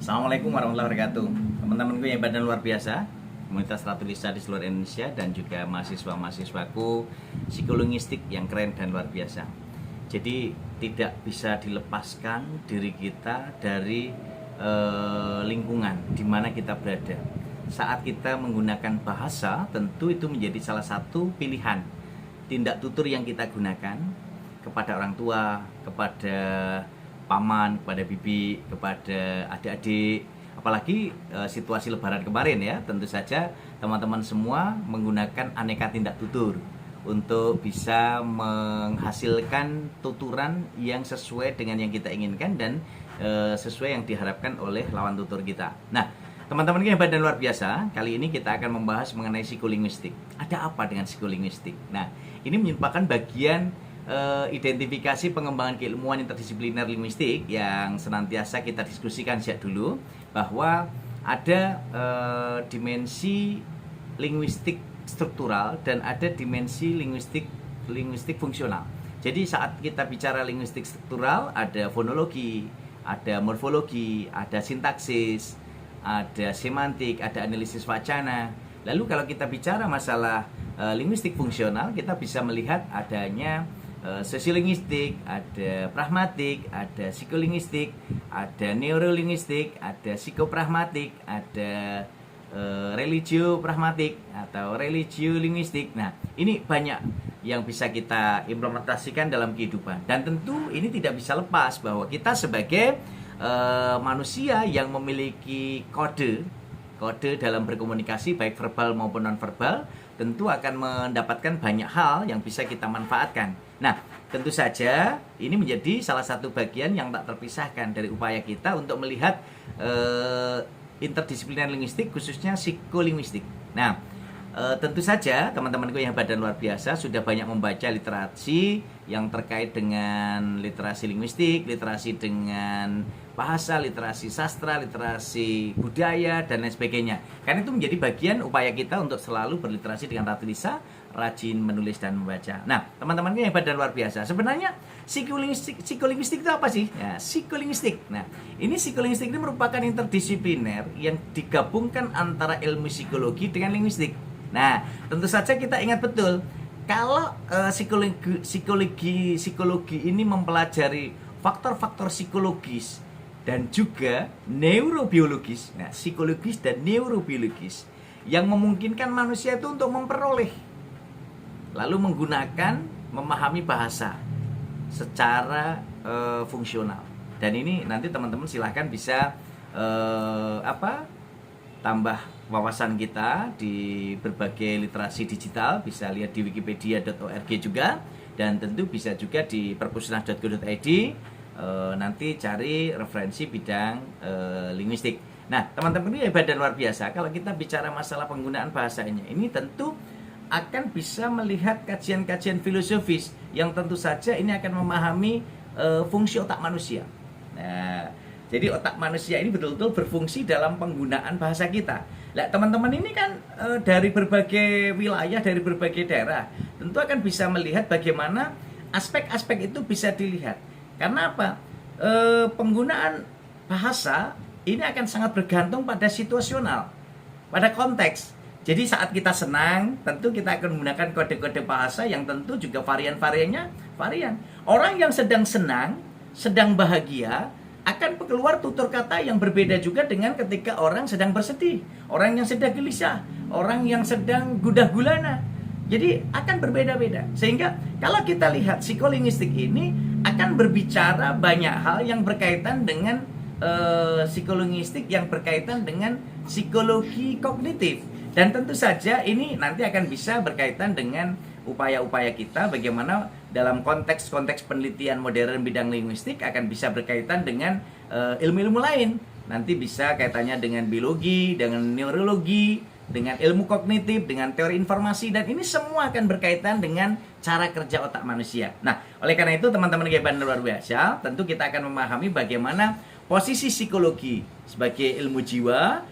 Assalamualaikum warahmatullahi wabarakatuh. Teman-temanku yang hebat dan luar biasa, komunitas Ratu Lisa di seluruh Indonesia, dan juga mahasiswa-mahasiswaku psikolinguistik yang keren dan luar biasa. Jadi tidak bisa dilepaskan diri kita dari lingkungan di mana kita berada. Saat kita menggunakan bahasa, tentu itu menjadi salah satu pilihan tindak tutur yang kita gunakan kepada orang tua, kepada paman, kepada bibi, kepada adik-adik. Apalagi situasi lebaran kemarin ya, tentu saja teman-teman semua menggunakan aneka tindak tutur untuk bisa menghasilkan tuturan yang sesuai dengan yang kita inginkan dan sesuai yang diharapkan oleh lawan tutur kita. Nah, teman-teman yang hebat dan luar biasa, kali ini kita akan membahas mengenai psikolinguistik. Ada apa dengan psikolinguistik? Nah, ini merupakan bagian identifikasi pengembangan keilmuan interdisipliner linguistik yang senantiasa kita diskusikan sejak dulu, bahwa ada dimensi linguistik struktural dan ada dimensi linguistik fungsional. Jadi saat kita bicara linguistik struktural, ada fonologi, ada morfologi, ada sintaksis, ada semantik, ada analisis wacana. Lalu kalau kita bicara masalah linguistik fungsional, kita bisa melihat adanya sosiolinguistik, ada pragmatik, ada psikolinguistik, ada neurolinguistik, ada psikopragmatik, ada religio-pragmatik atau religio-linguistik. Nah, ini banyak yang bisa kita implementasikan dalam kehidupan. Dan tentu ini tidak bisa lepas bahwa kita sebagai manusia yang memiliki kode dalam berkomunikasi, baik verbal maupun non-verbal, tentu akan mendapatkan banyak hal yang bisa kita manfaatkan. Nah, tentu saja ini menjadi salah satu bagian yang tak terpisahkan dari upaya kita untuk melihat interdisipliner linguistik, khususnya psikolinguistik. Nah, tentu saja teman-temanku yang hebat dan luar biasa sudah banyak membaca literasi yang terkait dengan literasi linguistik, literasi dengan bahasa, literasi sastra, literasi budaya, dan lain sebagainya. Karena itu menjadi bagian upaya kita untuk selalu berliterasi dengan Ratu Lisa, rajin menulis dan membaca. Nah, teman-teman yang hebat dan luar biasa, sebenarnya psikolinguistik itu apa sih? Ya, psikolinguistik. Nah, ini psikolinguistik ini merupakan interdisipliner yang digabungkan antara ilmu psikologi dengan linguistik. Nah, tentu saja kita ingat betul kalau psikologi ini mempelajari faktor-faktor psikologis dan juga neurobiologis. Nah, psikologis dan neurobiologis yang memungkinkan manusia itu untuk memperoleh, lalu menggunakan, memahami bahasa secara fungsional. Dan ini nanti teman-teman silahkan bisa tambah wawasan kita di berbagai literasi digital, bisa lihat di wikipedia.org juga, dan tentu bisa juga di perpusnas.go.id. Nanti cari referensi bidang linguistik. Nah, teman-teman ini hebat dan luar biasa. Kalau kita bicara masalah penggunaan bahasanya, ini tentu akan bisa melihat kajian-kajian filosofis yang tentu saja ini akan memahami fungsi otak manusia. Nah, jadi otak manusia ini betul-betul berfungsi dalam penggunaan bahasa kita. Nah, teman-teman ini kan dari berbagai wilayah, dari berbagai daerah, tentu akan bisa melihat bagaimana aspek-aspek itu bisa dilihat. Karena apa? Penggunaan bahasa ini akan sangat bergantung pada situasional, pada konteks. Jadi saat kita senang, tentu kita akan menggunakan kode-kode bahasa yang tentu juga varian-variannya varian. Orang yang sedang senang, sedang bahagia, akan keluar tutur kata yang berbeda juga dengan ketika orang sedang bersedih, orang yang sedang gelisah, orang yang sedang gundah gulana. Jadi akan berbeda-beda. Sehingga kalau kita lihat psikolinguistik ini akan berbicara banyak hal yang berkaitan dengan psikolinguistik, yang berkaitan dengan psikologi kognitif. Dan tentu saja ini nanti akan bisa berkaitan dengan upaya-upaya kita bagaimana dalam konteks-konteks penelitian modern bidang linguistik akan bisa berkaitan dengan ilmu-ilmu lain. Nanti bisa kaitannya dengan biologi, dengan neurologi, dengan ilmu kognitif, dengan teori informasi, dan ini semua akan berkaitan dengan cara kerja otak manusia. Nah, oleh karena itu teman-teman hebat dan luar biasa, tentu kita akan memahami bagaimana posisi psikologi sebagai ilmu jiwa,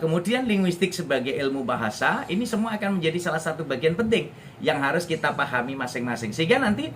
kemudian linguistik sebagai ilmu bahasa, ini semua akan menjadi salah satu bagian penting yang harus kita pahami masing-masing. Sehingga nanti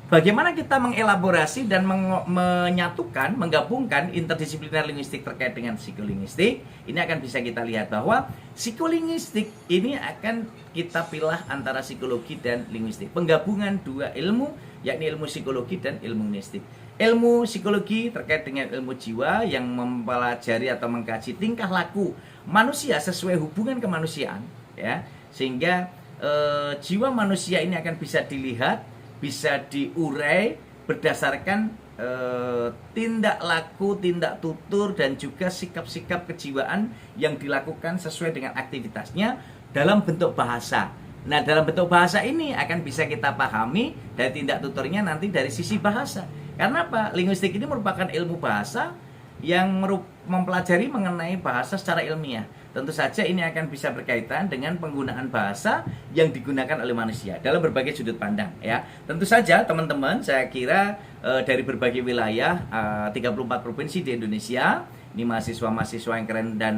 bagaimana kita mengelaborasi dan menyatukan, menggabungkan interdisipliner linguistik terkait dengan psikolinguistik. Ini akan bisa kita lihat bahwa psikolinguistik ini akan kita pilah antara psikologi dan linguistik. Penggabungan dua ilmu, yakni ilmu psikologi dan ilmu linguistik. Ilmu psikologi terkait dengan ilmu jiwa yang mempelajari atau mengkaji tingkah laku manusia sesuai hubungan kemanusiaan, ya, sehingga jiwa manusia ini akan bisa dilihat, bisa diurai berdasarkan tindak laku, tindak tutur, dan juga sikap-sikap kejiwaan yang dilakukan sesuai dengan aktivitasnya dalam bentuk bahasa. Nah, dalam bentuk bahasa ini akan bisa kita pahami dari tindak tuturnya nanti dari sisi bahasa. Karena apa? Linguistik ini merupakan ilmu bahasa yang mempelajari mengenai bahasa secara ilmiah. Tentu saja ini akan bisa berkaitan dengan penggunaan bahasa yang digunakan oleh manusia dalam berbagai sudut pandang, ya. Tentu saja teman-teman, saya kira dari berbagai wilayah, 34 provinsi di Indonesia, ini mahasiswa-mahasiswa yang keren dan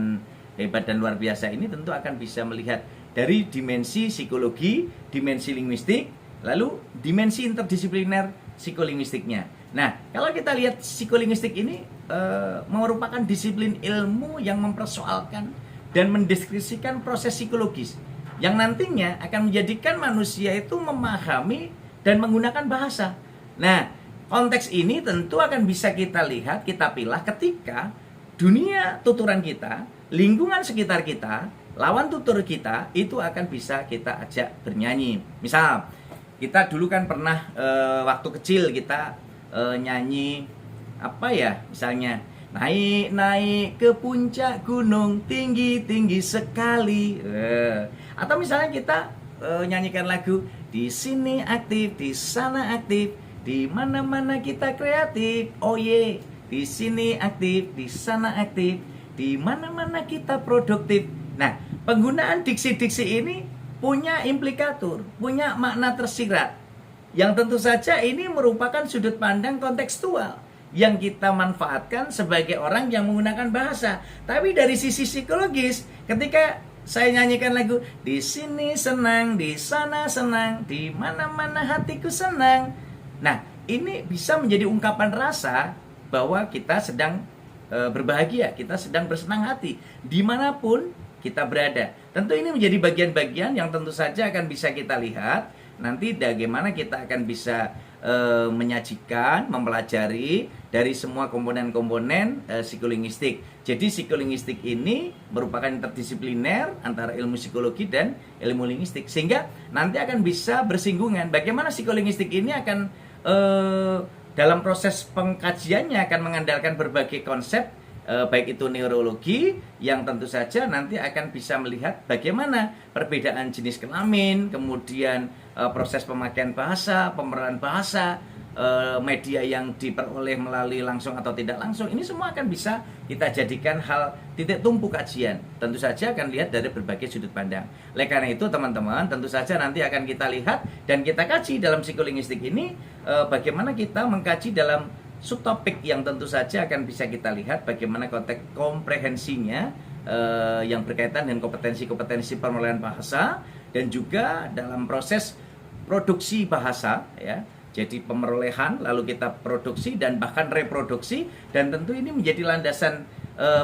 hebat dan luar biasa ini tentu akan bisa melihat dari dimensi psikologi, dimensi linguistik, lalu dimensi interdisipliner psikolinguistiknya. Nah, kalau kita lihat psikolinguistik ini merupakan disiplin ilmu yang mempersoalkan dan mendeskripsikan proses psikologis yang nantinya akan menjadikan manusia itu memahami dan menggunakan bahasa. Nah, konteks ini tentu akan bisa kita lihat, kita pilah ketika dunia tuturan kita, lingkungan sekitar kita, lawan tutur kita itu akan bisa kita ajak bernyanyi. Misal, kita dulu kan pernah waktu kecil kita nyanyi apa ya, misalnya naik ke puncak gunung tinggi sekali, atau misalnya kita nyanyikan lagu di sini aktif, di sana aktif, di mana-mana kita kreatif, oh ye, di sini aktif, di sana aktif, di mana-mana kita produktif. Nah, penggunaan diksi-diksi ini punya implikatur, punya makna tersirat, yang tentu saja ini merupakan sudut pandang kontekstual yang kita manfaatkan sebagai orang yang menggunakan bahasa. Tapi dari sisi psikologis, ketika saya nyanyikan lagu di sini senang, di sana senang, di mana-mana hatiku senang. Nah, ini bisa menjadi ungkapan rasa bahwa kita sedang berbahagia, kita sedang bersenang hati dimanapun kita berada. Tentu ini menjadi bagian-bagian yang tentu saja akan bisa kita lihat nanti bagaimana kita akan bisa menyajikan, mempelajari dari semua komponen-komponen psikolinguistik. Jadi psikolinguistik ini merupakan interdisipliner antara ilmu psikologi dan ilmu linguistik, sehingga nanti akan bisa bersinggungan. Bagaimana psikolinguistik ini akan dalam proses pengkajiannya akan mengandalkan berbagai konsep, baik itu neurologi yang tentu saja nanti akan bisa melihat bagaimana perbedaan jenis kelamin, kemudian proses pemakaian bahasa, pemeranan bahasa, media yang diperoleh melalui langsung atau tidak langsung. Ini semua akan bisa kita jadikan hal titik tumpu kajian. Tentu saja akan lihat dari berbagai sudut pandang. Oleh karena itu teman-teman, tentu saja nanti akan kita lihat dan kita kaji dalam psikolinguistik ini, bagaimana kita mengkaji dalam subtopik yang tentu saja akan bisa kita lihat bagaimana konteks komprehensinya yang berkaitan dengan kompetensi-kompetensi perolehan bahasa dan juga dalam proses produksi bahasa, ya. Jadi pemerolehan, lalu kita produksi dan bahkan reproduksi, dan tentu ini menjadi landasan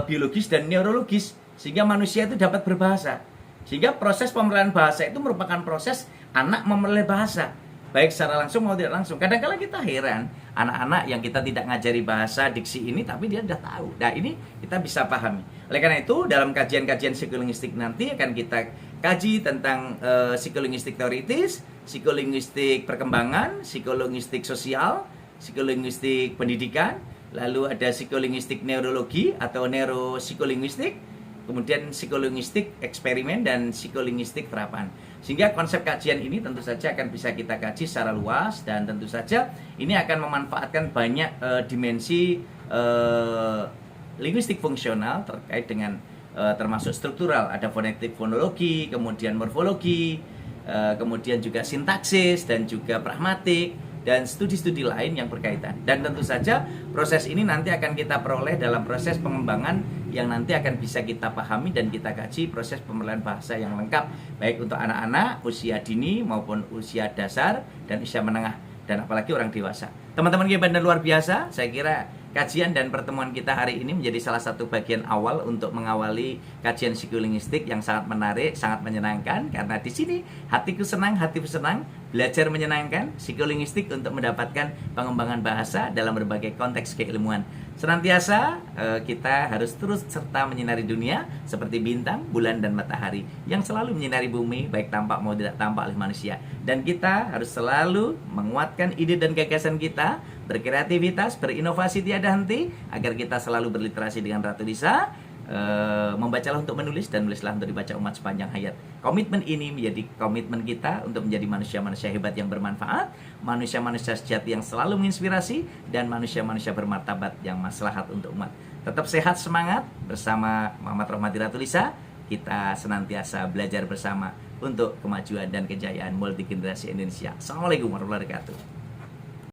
biologis dan neurologis sehingga manusia itu dapat berbahasa. Sehingga proses pemerolehan bahasa itu merupakan proses anak memperoleh bahasa, baik secara langsung maupun tidak langsung. Kadang-kadang kita heran, anak-anak yang kita tidak ngajari bahasa diksi ini, tapi dia sudah tahu. Nah, ini kita bisa pahami. Oleh karena itu, dalam kajian-kajian psikolinguistik nanti akan kita kaji tentang psikolinguistik teoritis, psikolinguistik perkembangan, psikolinguistik sosial, psikolinguistik pendidikan, lalu ada psikolinguistik neurologi atau neuropsikolinguistik, kemudian psikolinguistik eksperimen dan psikolinguistik terapan. Sehingga konsep kajian ini tentu saja akan bisa kita kaji secara luas, dan tentu saja ini akan memanfaatkan banyak dimensi linguistik fungsional terkait dengan termasuk struktural, ada fonetik fonologi, kemudian morfologi, kemudian juga sintaksis dan juga pragmatik dan studi-studi lain yang berkaitan. Dan tentu saja proses ini nanti akan kita peroleh dalam proses pengembangan yang nanti akan bisa kita pahami dan kita kaji proses pemerolehan bahasa yang lengkap, baik untuk anak-anak usia dini maupun usia dasar dan usia menengah. dan apalagi orang dewasa. Teman-teman Geban dan luar biasa, saya kira kajian dan pertemuan kita hari ini menjadi salah satu bagian awal untuk mengawali kajian psikolinguistik yang sangat menarik, sangat menyenangkan, karena di sini hatiku senang, hatiku senang, belajar menyenangkan psikolinguistik untuk mendapatkan pengembangan bahasa dalam berbagai konteks keilmuan. Senantiasa kita harus terus serta menyinari dunia seperti bintang, bulan, dan matahari yang selalu menyinari bumi, baik tampak maupun tidak tampak oleh manusia. Dan kita harus selalu menguatkan ide dan gagasan kita, berkreativitas, berinovasi tiada henti, agar kita selalu berliterasi dengan Ratu Lisa. Membacalah untuk menulis dan menulislah untuk dibaca umat sepanjang hayat. Komitmen ini menjadi komitmen kita untuk menjadi manusia-manusia hebat yang bermanfaat, manusia-manusia sejati yang selalu menginspirasi, dan manusia-manusia bermartabat yang maslahat untuk umat. Tetap sehat, semangat. Bersama Muhammad Rohmati Ratu Lisa, kita senantiasa belajar bersama untuk kemajuan dan kejayaan multi generasi Indonesia. Assalamualaikum warahmatullahi wabarakatuh.